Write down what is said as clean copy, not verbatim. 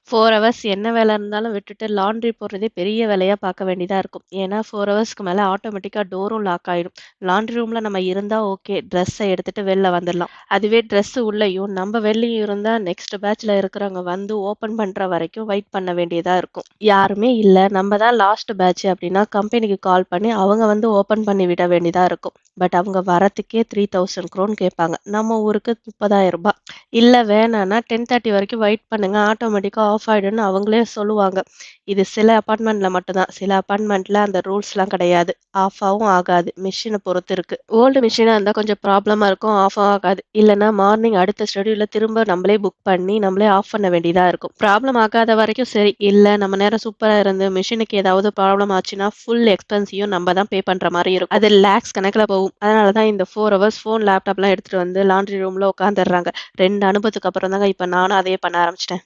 4 hours என்ன வேலை இருந்தாலும் விட்டுட்டு லாண்ட்ரி போடுறதே பெரிய வேலையா பார்க்க வேண்டியதா இருக்கும். ஏன்னா 4 ஹவர்ஸ்க்கு மேல ஆட்டோமேட்டிக்கா டோரும் லாக் ஆயிடும். லாண்ட்ரி ரூம்ல நம்ம இருந்தா ஓகே. ட்ரெஸ்ஸ எடுத்துட்டு வெளில வந்துடலாம். அதுவே ட்ரெஸ் உள்ளயும் நம்ம வெளியும் இருந்தா நெக்ஸ்ட் பேட்ச்ல இருக்கிறவங்க வந்து ஓப்பன் பண்ற வரைக்கும் வெயிட் பண்ண வேண்டியதா இருக்கும். யாருமே இல்ல நம்ம தான் லாஸ்ட் பேட்ச் அப்படின்னா கம்பெனிக்கு கால் பண்ணி அவங்க வந்து ஓப்பன் பண்ணி விட வேண்டியதா இருக்கும். பட் அவங்க வரத்துக்கே 3000 க்ரோன் கேட்பாங்க. நம்ம ஊருக்கு 30,000 இல்ல வேணான்னா 10:30 வரைக்கும் வெயிட் பண்ணுங்க. ஆட்டோமேட்டிக்கா ஆஃப் ஆயிடும்னு அவங்களே சொல்லுவாங்க. இது சில அபார்ட்மெண்ட்ல மட்டும் தான். சில அபார்ட்மெண்ட்ல அந்த ரூல்ஸ்லாம் கிடையாது. ஆஃப் ஆவும் ஆகாது. மெஷின பொறுத்து இருக்கு. ஓல்டு மெஷினா இருந்தா கொஞ்சம் ப்ராப்ளமா இருக்கும். ஆஃப் ஆகாது. இல்லன்னா மார்னிங் அடுத்த ஷெட்யூல்ல திரும்ப நம்மளே புக் பண்ணி, நம்மளே ஆஃப் பண்ண வேண்டியதா இருக்கும். ப்ராப்ளம் ஆகாத வரைக்கும் சரி. இல்ல நம்ம நேரம் சூப்பரா இருந்து மெஷினுக்கு ஏதாவது ப்ராப்ளம் ஆச்சுன்னா, ஃபுல் எக்ஸ்பென்ஸையும் நம்ம தான் பே பண்ற மாரி இருக்கும். அது லேக்ஸ் கணக்குல போகும். அதனால தான் இந்த 4 ஹவர்ஸ் ஃபோன், லேப்டாப்லாம் எடுத்துட்டு வந்து லாண்ட்ரி ரூம்ல உட்காந்துர்றாங்க. 2 அனுபவத்துக்கு அப்புறம் தாங்க இப்ப நானும் அதையே பண்ண ஆரம்பிச்சுட்டேன்.